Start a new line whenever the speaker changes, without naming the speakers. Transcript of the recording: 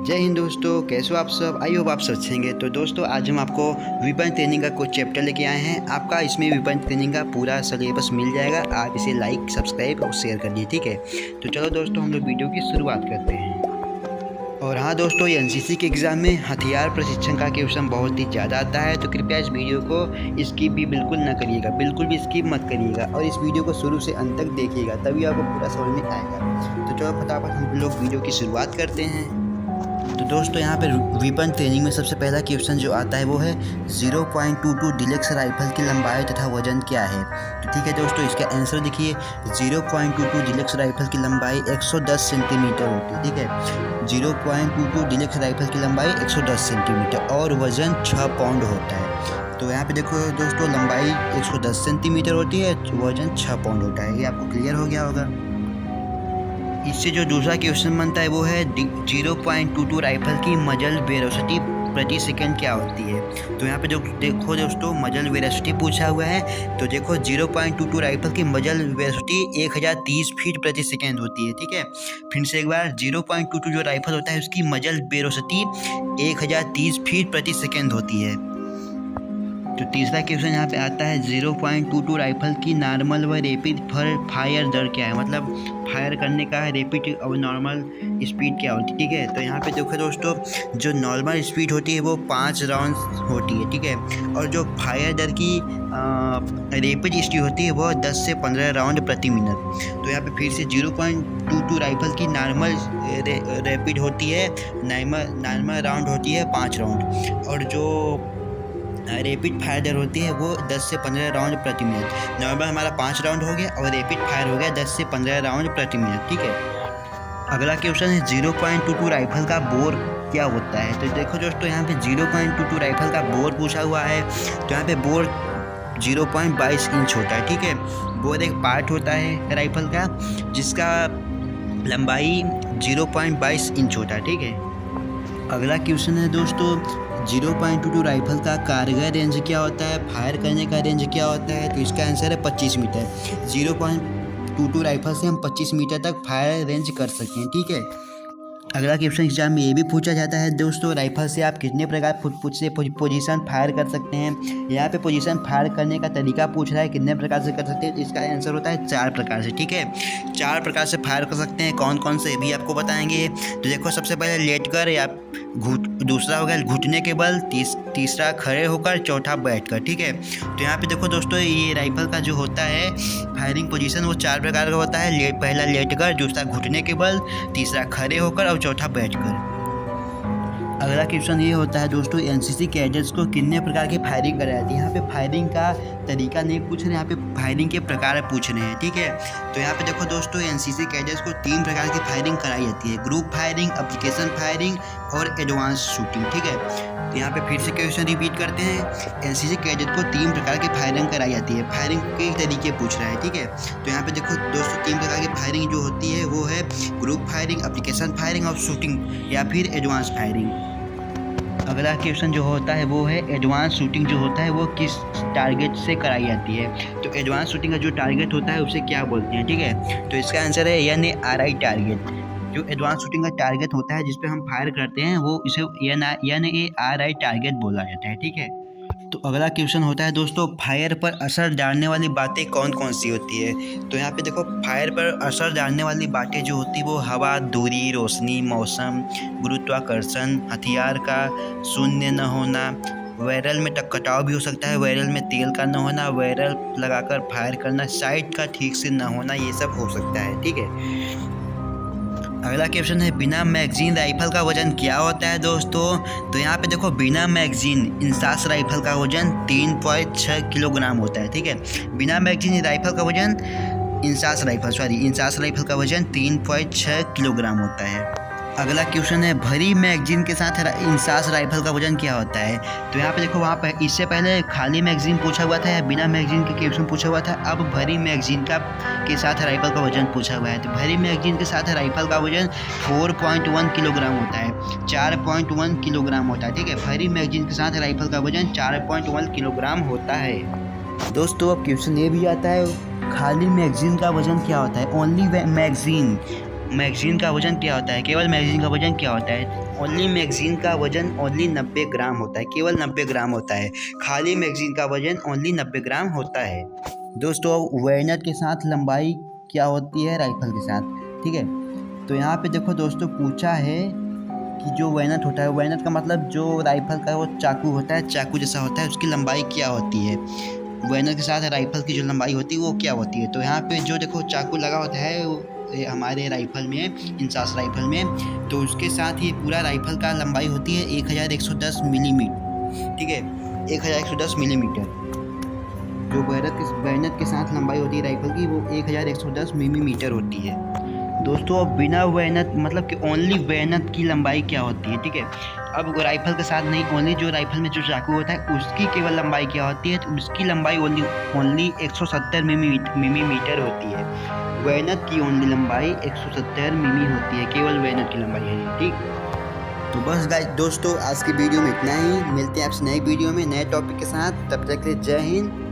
जय हिंद दोस्तों, कैसे हो आप सब। आई होप आप सब अच्छे होंगे। तो दोस्तों आज हम आपको वेपन ट्रेनिंग का कुछ चैप्टर लेके आए हैं। आपका इसमें वेपन ट्रेनिंग का पूरा सिलेबस मिल जाएगा। आप इसे लाइक, सब्सक्राइब और शेयर कर दीजिए, ठीक है। तो चलो दोस्तों हम लोग वीडियो की शुरुआत करते हैं। और हाँ दोस्तों, ये एनसीसी के एग्ज़ाम में हथियार प्रशिक्षण का क्वेश्चन बहुत ही ज़्यादा आता है, तो कृपया इस वीडियो को स्किप भी बिल्कुल ना करिएगा, बिल्कुल भी स्किप मत करिएगा और इस वीडियो को शुरू से अंत तक देखिएगा, तभी आपको पूरा समझ में आएगा। तो चलो फटाफट हम लोग वीडियो की शुरुआत करते हैं। तो दोस्तों यहाँ पे वेपन ट्रेनिंग में सबसे पहला क्वेश्चन जो आता है वो है 0.22 डिलक्स राइफल की लंबाई तथा वजन क्या है। तो ठीक है दोस्तों, इसका आंसर देखिए। 0.22 डिलक्स राइफल की लंबाई 110 सेंटीमीटर होती है, ठीक है। 0.22 डिलक्स राइफल की लंबाई 110 सेंटीमीटर और वजन 6 पाउंड होता है। तो यहाँ पे देखो दोस्तों, लंबाई 110 सेंटीमीटर होती है, वजन 6 पाउंड होता है। ये आपको क्लियर हो गया होगा। इससे जो दूसरा क्वेश्चन बनता है वो है 0.22 राइफल की मजल वेलोसिटी प्रति सेकंड क्या होती है। तो यहाँ पे जो देखो दोस्तों, मजल वेलोसिटी पूछा हुआ है। तो देखो 0.22 राइफल की मजल वेलोसिटी 1030 फीट प्रति सेकंड होती है, ठीक है। फिर से एक बार, 0.22 जो राइफल होता है उसकी मजल वेलोसिटी 1030 फीट प्रति सेकंड होती है। तो तीसरा क्वेश्चन यहाँ पे आता है 0.22 राइफल की नॉर्मल व रैपिड फायर दर क्या है। मतलब फायर करने का रैपिड और नॉर्मल स्पीड क्या होती है, ठीक है। तो यहाँ पे देखो दोस्तों, जो नॉर्मल स्पीड होती है वो 5 राउंड होती है, ठीक है। और जो फायर दर की रैपिड स्पीड होती है वो 10 से 15 राउंड प्रति मिनट। तो यहाँ पे फिर से 0.22 राइफल की नॉर्मल रैपिड होती है, नॉर्मल राउंड होती है 5 राउंड, और जो रैपिड फायर दर होती है वो 10 से 15 राउंड प्रति मिनट। नॉर्मल हमारा 5 राउंड हो गया और रैपिड फायर हो गया 10 से 15 राउंड प्रति मिनट, ठीक है। अगला क्वेश्चन है 0.22 राइफल का बोर क्या होता है। तो देखो दोस्तों, यहाँ पे 0.22 राइफल का बोर पूछा हुआ है। तो यहाँ पे बोर 0.22 इंच होता है, ठीक है। बोर एक पार्ट होता है राइफल का जिसका लंबाई 0.22 इंच होता है, ठीक है। अगला क्वेश्चन है दोस्तों, 0.22 राइफल का कारगर रेंज क्या होता है, फायर करने का रेंज क्या होता है। तो इसका आंसर है 25 मीटर। 0.22 राइफल से हम 25 मीटर तक फायर रेंज कर सकते हैं, ठीक है। अगला क्वेश्चन एग्जाम में ये भी पूछा जाता है दोस्तों, राइफल से आप कितने प्रकार से पोजीशन फायर कर सकते हैं। यहाँ पे पोजीशन फायर करने का तरीका पूछ रहा है, कितने प्रकार से कर सकते हैं। तो इसका आंसर होता है 4 प्रकार से, ठीक है। 4 प्रकार से फायर कर सकते हैं। कौन कौन से भी आपको बताएंगे। तो देखो, सबसे पहले लेट कर या दूसरा हो गया घुटने के बल, तीसरा खड़े होकर, चौथा बैठकर, ठीक है। तो यहाँ पे देखो दोस्तों, ये राइफल का जो होता है फायरिंग पोजीशन वो 4 प्रकार का होता है। पहला लेट कर, दूसरा घुटने के बल, तीसरा खड़े होकर और चौथा बैठकर। अगला क्वेश्चन ये होता है दोस्तों, एनसीसी कैडेट्स को कितने प्रकार की फायरिंग कराई जाती है। यहाँ पे फायरिंग का तरीका नहीं पूछ रहे, यहाँ पे फायरिंग के प्रकार पूछ रहे हैं, ठीक है। तो यहाँ पे देखो दोस्तों, एनसीसी कैडेट्स को 3 प्रकार की फायरिंग कराई जाती है, ग्रुप फायरिंग, एप्लीकेशन फायरिंग और एडवांस शूटिंग, ठीक है। तो यहाँ पे फिर से क्वेश्चन रिपीट करते हैं। एनसीसी कैडेट को 3 प्रकार की फायरिंग कराई जाती है, फायरिंग के तरीके पूछ रहा है, ठीक है। तो यहाँ पे देखो दोस्तों, 3 प्रकार की फायरिंग जो होती है वो है ग्रुप फायरिंग, एप्लीकेशन फायरिंग और शूटिंग या फिर एडवांस फायरिंग। अगला क्वेश्चन जो होता है वो है एडवांस शूटिंग जो होता है वो किस टारगेट से कराई जाती है। तो एडवांस शूटिंग का जो टारगेट होता है उसे क्या बोलते हैं, ठीक है। तो इसका आंसर है NARI टारगेट। जो एडवांस शूटिंग का टारगेट होता है जिस पे हम फायर करते हैं वो इसे NARI टारगेट बोला जाता है, ठीक है। तो अगला क्वेश्चन होता है दोस्तों, फायर पर असर डालने वाली बातें कौन कौन सी होती है। तो यहाँ पे देखो, फायर पर असर डालने वाली बातें जो होती है वो हवा, दूरी, रोशनी, मौसम, गुरुत्वाकर्षण, हथियार का शून्य न होना, बैरल में कटाव भी हो सकता है, बैरल में तेल का न होना, बैरल लगाकर फायर करना, साइट का ठीक से न होना, ये सब हो सकता है, ठीक है। अगला क्वेश्चन है, बिना मैगजीन राइफल का वजन क्या होता है दोस्तों। तो यहाँ पे देखो, बिना मैगजीन इंसास राइफल का वजन 3.6 किलोग्राम होता है, ठीक है। बिना मैगजीन राइफल का वजन इंसास राइफल का वजन 3.6 किलोग्राम होता है। अगला क्वेश्चन है, भरी मैगजीन के साथ इंसास राइफल का वजन क्या होता है। तो यहाँ पे देखो, वहाँ पर इससे पहले खाली मैगजीन पूछा हुआ था या बिना मैगजीन के क्वेश्चन पूछा हुआ था। अब भरी मैगजीन के साथ राइफल का वजन पूछा हुआ है। तो भरी मैगजीन के साथ राइफल का वजन 4.1 किलोग्राम होता है, 4.1 किलोग्राम होता है, ठीक है। भरी मैगजीन के साथ राइफल का वजन 4.1 किलोग्राम होता है। दोस्तों अब क्वेश्चन ये भी आता है, खाली मैगजीन का वजन क्या होता है। ओनली मैगजीन मैगज़ीन का वज़न क्या होता है? केवल मैगज़ीन का वज़न क्या होता है? ओनली मैगज़ीन का वज़न ओनली 90 ग्राम होता है, केवल 90 ग्राम होता है। खाली मैगज़ीन का वज़न ओनली 90 ग्राम होता है। दोस्तों अब बैनर के साथ लंबाई क्या होती है राइफ़ल के साथ, ठीक है? तो यहाँ पे देखो दोस्तों पूछा है कि जो बैनर होता है, बैनर का मतलब जो राइफ़ल का वो चाकू होता है, चाकू जैसा होता है, उसकी लंबाई क्या होती है? बैनर के साथ राइफ़ल की जो लंबाई होती है वो क्या होती है? तो यहाँ पे जो देखो चाकू लगा होता है वो हमारे राइफ़ल में, इंसास राइफ़ल में, तो उसके साथ ये पूरा राइफ़ल का लंबाई होती है 1110 मिलीमीटर, ठीक है? 1110 मिलीमीटर। जो बैनर के साथ लंबाई होती है राइफ़ल की वो 1110 मिलीमीटर होती है। दोस्तों अब बिना बैनर मतलब कि ओनली बैनर की लंबाई क्या होती है, ठीक है? अब राइफ़ल के साथ नहीं, ओनली जो राइफ़ल में जो चाकू होता है उसकी केवल लंबाई क्या होती है, तो उसकी लंबाई ओनली 170 मिलीमीटर होती है। बैनर की ओनली लंबाई 170 मिमी होती है, केवल बैनर की लंबाई है ये, ठीक? तो बस गाइस दोस्तों आज की वीडियो में इतना ही। मिलते हैं आपसे नई वीडियो में नए टॉपिक के साथ, तब तक के लिए जय हिंद।